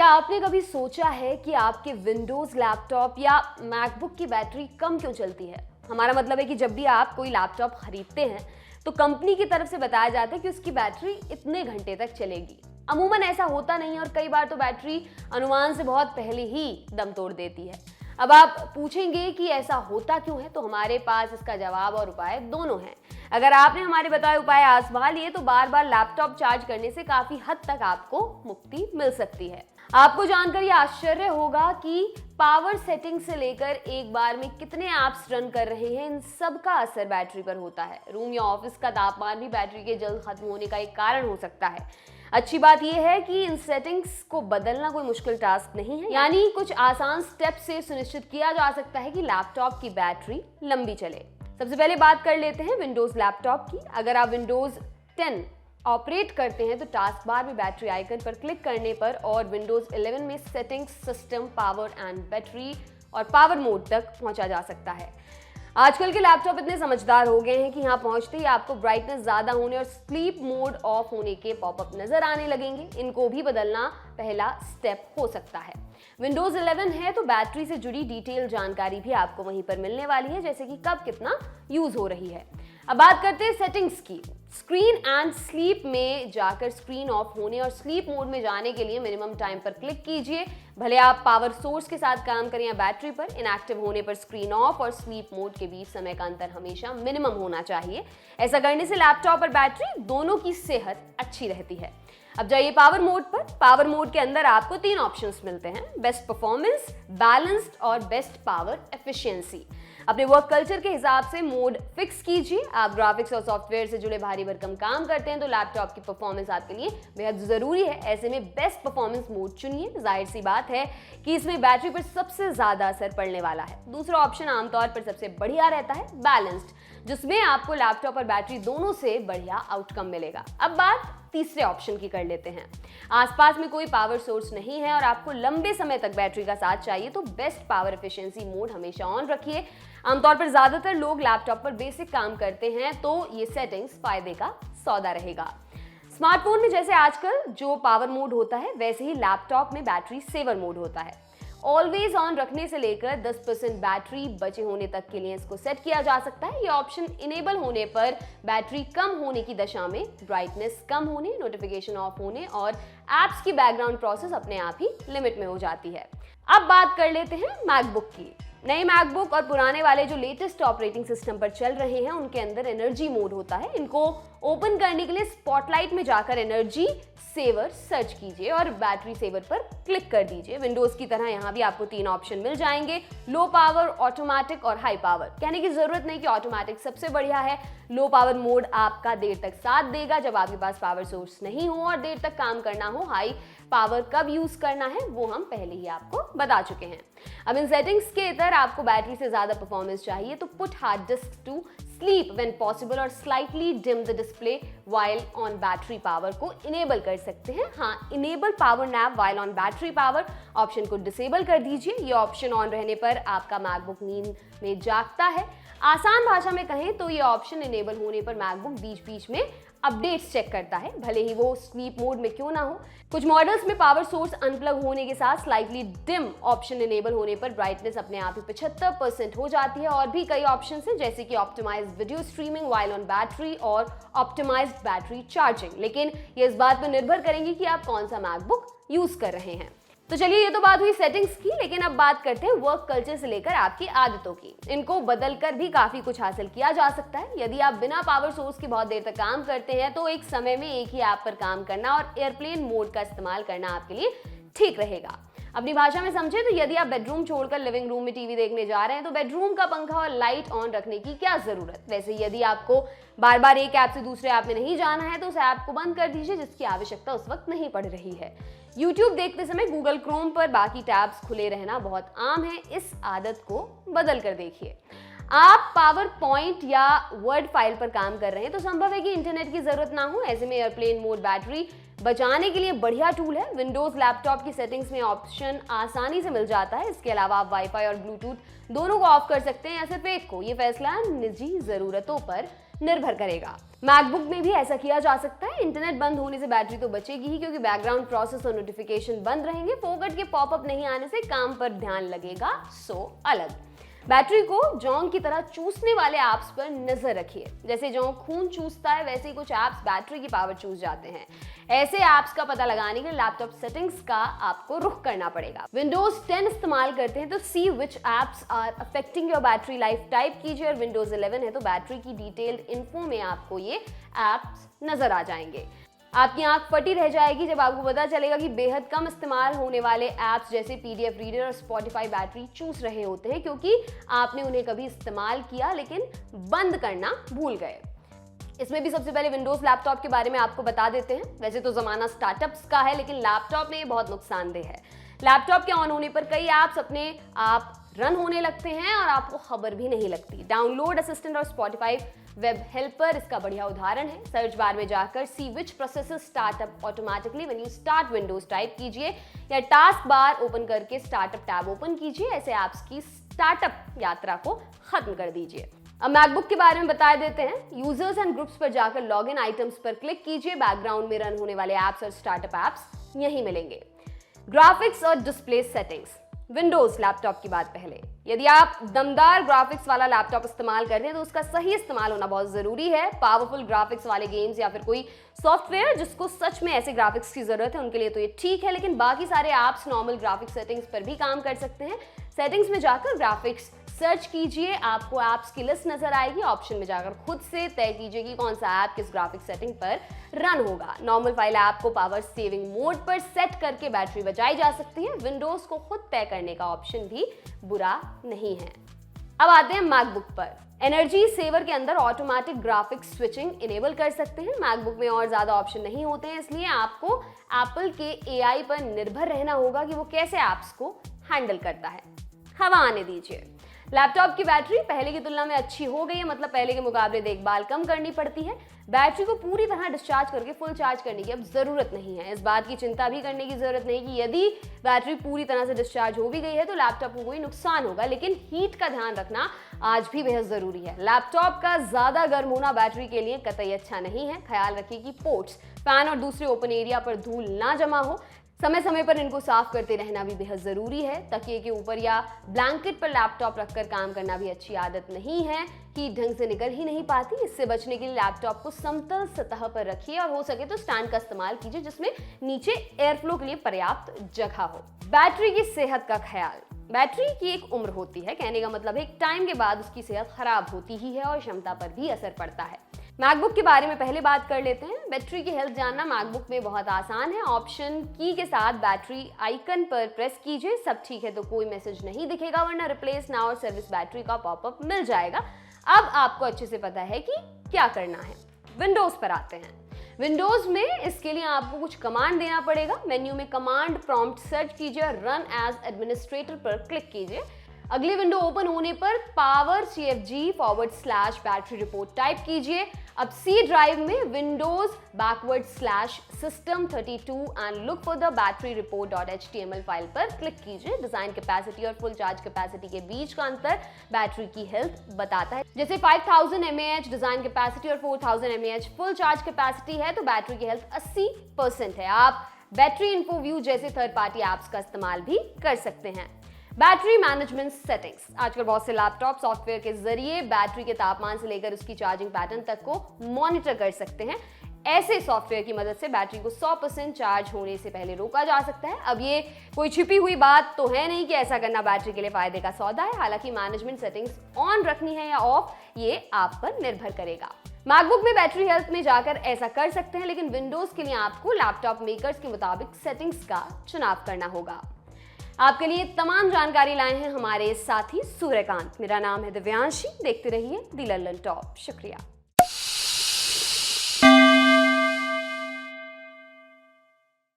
क्या आपने कभी सोचा है कि आपके विंडोज़ लैपटॉप या मैकबुक की बैटरी कम क्यों चलती है? हमारा मतलब है कि जब भी आप कोई लैपटॉप खरीदते हैं तो कंपनी की तरफ से बताया जाता है कि उसकी बैटरी इतने घंटे तक चलेगी। अमूमन ऐसा होता नहीं है और कई बार तो बैटरी अनुमान से बहुत पहले ही दम तोड़ देती है। अब आप पूछेंगे कि ऐसा होता क्यों है, तो हमारे पास इसका जवाब और उपाय दोनों हैं। अगर आपने हमारे बताए उपाय आजमा लिए तो बार बार लैपटॉप चार्ज करने से काफी हद तक आपको मुक्ति मिल सकती है। आपको जानकर यह आश्चर्य होगा कि पावर सेटिंग से लेकर एक बार में कितने ऐप्स रन कर रहे हैं, इन सब का असर बैटरी पर होता है। रूम या ऑफिस का तापमान भी बैटरी के जल्द खत्म होने का एक कारण हो सकता है। अच्छी बात यह है कि इन सेटिंग्स को बदलना कोई मुश्किल टास्क नहीं है, यानी कुछ आसान स्टेप से सुनिश्चित किया जा सकता है कि लैपटॉप की बैटरी लंबी चले। सबसे पहले बात कर लेते हैं विंडोज लैपटॉप की। अगर आप विंडोज 10 ऑपरेट करते हैं तो टास्क बार में बैटरी आइकन पर क्लिक करने पर और विंडोज 11 में settings, system, power and battery और पावर मोड तक पहुंचा जा सकता है। आजकल के लैपटॉप इतने समझदार हो गए हैं कि यहाँ पहुंचते ही आपको ब्राइटनेस ज्यादा होने और स्लीप मोड ऑफ होने के पॉपअप नजर आने लगेंगे। इनको भी बदलना पहला स्टेप हो सकता है। विंडोज 11 है तो बैटरी से जुड़ी डिटेल जानकारी भी आपको वहीं पर मिलने वाली है, जैसे कि कब कितना यूज हो रही है। अब बात करते हैं सेटिंग्स की। स्क्रीन एंड स्लीप में जाकर स्क्रीन ऑफ होने और स्लीप मोड में जाने के लिए मिनिमम टाइम पर क्लिक कीजिए। भले आप पावर सोर्स के साथ काम करें या बैटरी पर, इनएक्टिव होने पर स्क्रीन ऑफ और स्लीप मोड के बीच समय का अंतर हमेशा मिनिमम होना चाहिए। ऐसा करने से लैपटॉप और बैटरी दोनों की सेहत अच्छी रहती है। अब जाइए पावर मोड पर। पावर मोड के अंदर आपको 3 ऑप्शंस मिलते हैं: बेस्ट परफॉर्मेंस, बैलेंस्ड और बेस्ट पावर एफिशिएंसी। अपने वर्क कल्चर के हिसाब से मोड फिक्स कीजिए। आप ग्राफिक्स और सॉफ्टवेयर से जुड़े भारी भरकम काम करते हैं तो लैपटॉप की परफॉर्मेंस आपके लिए बेहद जरूरी है। ऐसे में बेस्ट परफॉर्मेंस मोड चुनिए। जाहिर सी बात है कि इसमें बैटरी पर सबसे ज्यादा असर पड़ने वाला है। दूसरा ऑप्शन आमतौर पर सबसे बढ़िया रहता है बैलेंस्ड, जिसमें आपको लैपटॉप और बैटरी दोनों से बढ़िया आउटकम मिलेगा। अब बात तीसरे ऑप्शन की कर लेते हैं। आसपास में कोई पावर सोर्स नहीं है और आपको लंबे समय तक बैटरी का साथ चाहिए तो बेस्ट पावर एफिशिएंसी मोड हमेशा ऑन रखिए। आमतौर पर ज्यादातर लोग लैपटॉप पर बेसिक काम करते हैं तो ये सेटिंग्स फायदे का सौदा रहेगा। स्मार्टफोन में जैसे आजकल जो पावर मोड होता है वैसे ही लैपटॉप में बैटरी सेवर मोड होता है। ऑलवेज ऑन रखने से लेकर 10% बैटरी बचे होने तक के लिए इसको सेट किया जा सकता है। ये ऑप्शन इनेबल होने पर बैटरी कम होने की दशा में ब्राइटनेस कम होने, नोटिफिकेशन ऑफ होने और एप्स की बैकग्राउंड प्रोसेस अपने आप ही लिमिट में हो जाती है। अब बात कर लेते हैं मैकबुक की। नए मैकबुक और पुराने वाले जो लेटेस्ट ऑपरेटिंग सिस्टम पर चल रहे हैं उनके अंदर एनर्जी मोड होता है। इनको ओपन करने के लिए स्पॉटलाइट में जाकर एनर्जी सेवर सर्च कीजिए और बैटरी सेवर पर क्लिक कर दीजिए। विंडोज की तरह यहाँ भी आपको 3 ऑप्शन मिल जाएंगे: लो पावर, ऑटोमेटिक और हाई पावर। कहने की जरूरत नहीं कि ऑटोमेटिक सबसे बढ़िया है। लो पावर मोड आपका देर तक साथ देगा जब आपके पास पावर सोर्स नहीं हो और देर तक काम करना हो। हाई पावर कब यूज करना है वो हम पहले ही आपको बता चुके हैं। अब इन सेटिंग्स के इधर आपको बैटरी से ज्यादा परफॉर्मेंस चाहिए तो put hard disk to sleep when possible और slightly dim the display while on battery power को इनेबल कर सकते हैं। हाँ, enable power nap while on battery power option को डिसेबल कर दीजिए। ये ऑप्शन ऑन रहने पर आपका मैकबुक नींद में जागता है। आसान भाषा में कहें तो ये ऑप्शन इनेबल होने पर मैकबुक बीच बीच में अपडेट्स चेक करता है, भले ही वो स्लीप मोड में क्यों ना हो। कुछ मॉडल्स में पावर सोर्स अनप्लग होने के साथ स्लाइटली डिम ऑप्शन इनेबल होने पर ब्राइटनेस अपने आप ही 75% हो जाती है। और भी कई ऑप्शंस हैं जैसे कि optimized video streaming while on battery और ऑप्टिमाइज्ड बैटरी चार्जिंग। लेकिन ये इस बात पर निर्भर करेंगे कि आप कौन सा मैकबुक यूज कर रहे हैं। तो चलिए, ये तो बात हुई सेटिंग्स की, लेकिन अब बात करते हैं वर्क कल्चर से लेकर आपकी आदतों की। इनको बदलकर भी काफी कुछ हासिल किया जा सकता है। यदि आप बिना पावर सोर्स के बहुत देर तक काम करते हैं तो एक समय में एक ही ऐप पर काम करना और एयरप्लेन मोड का इस्तेमाल करना आपके लिए ठीक रहेगा। अपनी भाषा में समझे तो यदि आप बेडरूम छोड़कर लिविंग रूम में टीवी देखने जा रहे हैं तो बेडरूम का पंखा और लाइट ऑन रखने की क्या जरूरत। वैसे यदि आपको बार बार एक ऐप से दूसरे ऐप में नहीं जाना है तो उस ऐप को बंद कर दीजिए जिसकी आवश्यकता उस वक्त नहीं पड़ रही है। YouTube देखते समय गूगल क्रोम पर बाकी टैब्स खुले रहना बहुत आम है। इस आदत को बदल कर देखिए। आप पावर पॉइंट या वर्ड फाइल पर काम कर रहे हैं तो संभव है कि इंटरनेट की जरूरत ना हो। ऐसे में एयरप्लेन मोड बैटरी बचाने के लिए बढ़िया टूल है। विंडोज लैपटॉप की सेटिंग्स में ऑप्शन आसानी से मिल जाता है। इसके अलावा आप वाईफाई और ब्लूटूथ दोनों को ऑफ कर सकते हैं या सिर्फ एक को। ये फैसला निजी जरूरतों पर निर्भर करेगा। मैकबुक में भी ऐसा किया जा सकता है। इंटरनेट बंद होने से बैटरी तो बचेगी ही, क्योंकि बैकग्राउंड प्रोसेस और नोटिफिकेशन बंद रहेंगे। फोकट के पॉपअप नहीं आने से काम पर ध्यान लगेगा। सो अलग बैटरी को जोंक की तरह चूसने वाले ऐप्स पर नजर रखिए। जैसे जोंक खून चूसता है, वैसे ही कुछ ऐप्स बैटरी की पावर चूस जाते हैं। ऐसे ऐप्स का पता लगाने के लिए लैपटॉप सेटिंग्स का आपको रुख करना पड़ेगा। विंडोज 10 इस्तेमाल करते हैं तो see which apps are affecting your battery life type कीजिए, और विंडोज 11 है तो बैटरी की डिटेल्ड इन्फो में आपको ये ऐप्स नजर आ जाएंगे। आपकी आंख फटी रह जाएगी जब आपको पता चलेगा कि बेहद कम इस्तेमाल होने वाले ऐप्स जैसे पीडीएफ रीडर और स्पॉटिफाई बैटरी चूस रहे होते हैं, क्योंकि आपने उन्हें कभी इस्तेमाल किया लेकिन बंद करना भूल गए। इसमें भी सबसे पहले विंडोज लैपटॉप के बारे में आपको बता देते हैं। वैसे तो जमाना स्टार्टअप्स का है, लेकिन लैपटॉप में ये बहुत नुकसानदेह है। लैपटॉप के ऑन होने पर कई ऐप्स अपने आप रन होने लगते हैं और आपको खबर भी नहीं लगती। डाउनलोड असिस्टेंट और स्पॉटिफाई वेब हेल्पर इसका बढ़िया उदाहरण है। सर्च बार में जाकर see which processes startup automatically when you start Windows type कीजिए, या टास्क बार ओपन करके स्टार्टअप टैब ओपन कीजिए। ऐसे ऐप्स की स्टार्टअप यात्रा को खत्म कर दीजिए। अब मैकबुक के बारे में बता देते हैं। यूजर्स एंड ग्रुप्स पर जाकर लॉगिन आइटम्स पर क्लिक कीजिए। बैकग्राउंड में रन होने वाले ऐप्स और स्टार्टअप ऐप्स यहीं मिलेंगे। ग्राफिक्स और डिस्प्ले सेटिंग्स। विंडोज लैपटॉप की बात पहले। यदि आप दमदार ग्राफिक्स वाला लैपटॉप इस्तेमाल कर रहे हैं तो उसका सही इस्तेमाल होना बहुत जरूरी है। पावरफुल ग्राफिक्स वाले गेम्स या फिर कोई सॉफ्टवेयर जिसको सच में ऐसे ग्राफिक्स की जरूरत है, उनके लिए तो ये ठीक है, लेकिन बाकी सारे ऐप्स नॉर्मल ग्राफिक्स सेटिंग्स पर भी काम कर सकते हैं। सेटिंग्स में जाकर ग्राफिक्स सर्च कीजिए, आपको ऐप्स की लिस्ट नजर आएगी। ऑप्शन में जाकर खुद से तय कीजिए कि कौन सा ऐप किस ग्राफिक सेटिंग पर रन होगा। नॉर्मल फाइल ऐप को पावर सेविंग मोड पर सेट करके बैटरी बचाई जा सकती है। विंडोज को खुद तय करने का ऑप्शन भी बुरा नहीं है। अब आते हैं मैकबुक पर। एनर्जी सेवर के अंदर ऑटोमेटिक ग्राफिक स्विचिंग इनेबल कर सकते हैं। मैकबुक में और ज्यादा ऑप्शन नहीं होते हैं, इसलिए आपको एप्पल के एआई पर निर्भर रहना होगा कि वो कैसे ऐप्स को हैंडल करता है। हवा आने दीजिए। लैपटॉप की बैटरी पहले की तुलना में अच्छी हो गई है, मतलब पहले के मुकाबले देखभाल कम करनी पड़ती है। बैटरी को पूरी तरह डिस्चार्ज करके फुल चार्ज करने की अब जरूरत नहीं है। इस बात की चिंता भी करने की जरूरत नहीं कि यदि बैटरी पूरी तरह से डिस्चार्ज हो भी गई है तो लैपटॉप को कोई नुकसान होगा, लेकिन हीट का ध्यान रखना आज भी बेहद जरूरी है। लैपटॉप का ज्यादा गर्म होना बैटरी के लिए कतई अच्छा नहीं है। ख्याल रखिए कि पोर्ट्स, फैन और दूसरे ओपन एरिया पर धूल ना जमा हो। समय समय पर इनको साफ करते रहना भी बेहद जरूरी है। तकिए के ऊपर या ब्लैंकेट पर लैपटॉप रखकर काम करना भी अच्छी आदत नहीं है। हीट ढंग से निकल ही नहीं पाती। इससे बचने के लिए लैपटॉप को समतल सतह पर रखिए और हो सके तो स्टैंड का इस्तेमाल कीजिए जिसमें नीचे एयर फ्लो के लिए पर्याप्त जगह हो। बैटरी की सेहत का ख्याल। बैटरी की एक उम्र होती है, कहने का मतलब है एक टाइम के बाद उसकी सेहत खराब होती ही है और क्षमता पर भी असर पड़ता है। मैकबुक के बारे में पहले बात कर लेते हैं। बैटरी की हेल्थ जानना मैकबुक में बहुत आसान है। ऑप्शन की के साथ बैटरी आइकन पर प्रेस कीजिए। सब ठीक है तो कोई मैसेज नहीं दिखेगा, वरना रिप्लेस नाउ और सर्विस बैटरी का पॉपअप मिल जाएगा। अब आपको अच्छे से पता है कि क्या करना है। विंडोज पर आते हैं। विंडोज में इसके लिए आपको कुछ कमांड देना पड़ेगा। मेन्यू में कमांड प्रॉम्प्ट सर्च कीजिए और रन एज एडमिनिस्ट्रेटर पर क्लिक कीजिए। अगली विंडो ओपन होने पर power cfg battery report type कीजिए। अब सी ड्राइव में Windows /system32 and look for the battery report.html file पर क्लिक कीजिए। डिजाइन कैपेसिटी और फुल चार्ज कैपेसिटी के बीच का अंतर बैटरी की हेल्थ बताता है। जैसे 5000 mAh डिजाइन कैपेसिटी और 4000 mAh फुल चार्ज कैपेसिटी है तो बैटरी की हेल्थ 80% है। आप बैटरी इन्फो व्यू जैसे थर्ड पार्टी ऐप्स का इस्तेमाल भी कर सकते हैं। Battery management settings. आजकल बहुत से लैपटॉप सॉफ्टवेयर के जरिए बैटरी के तापमान से लेकर उसकी चार्जिंग पैटर्न तक को मॉनिटर कर सकते हैं। ऐसे सॉफ्टवेयर की मदद से बैटरी को 100% चार्ज होने से पहले रोका जा सकता है। अब ये कोई छिपी हुई बात तो है नहीं कि ऐसा करना बैटरी के लिए फायदे का सौदा है। हालांकि मैनेजमेंट सेटिंग्स ऑन रखनी है या ऑफ, ये आप पर निर्भर करेगा। मैकबुक में बैटरी हेल्थ में जाकर ऐसा कर सकते हैं, लेकिन विंडोज के लिए आपको लैपटॉप मेकर्स के मुताबिक सेटिंग्स का चुनाव करना होगा। आपके लिए तमाम जानकारी लाए हैं हमारे साथी सूर्यकांत। मेरा नाम है दिव्यांशी। देखते रहिए दी लल्लन टॉप। शुक्रिया।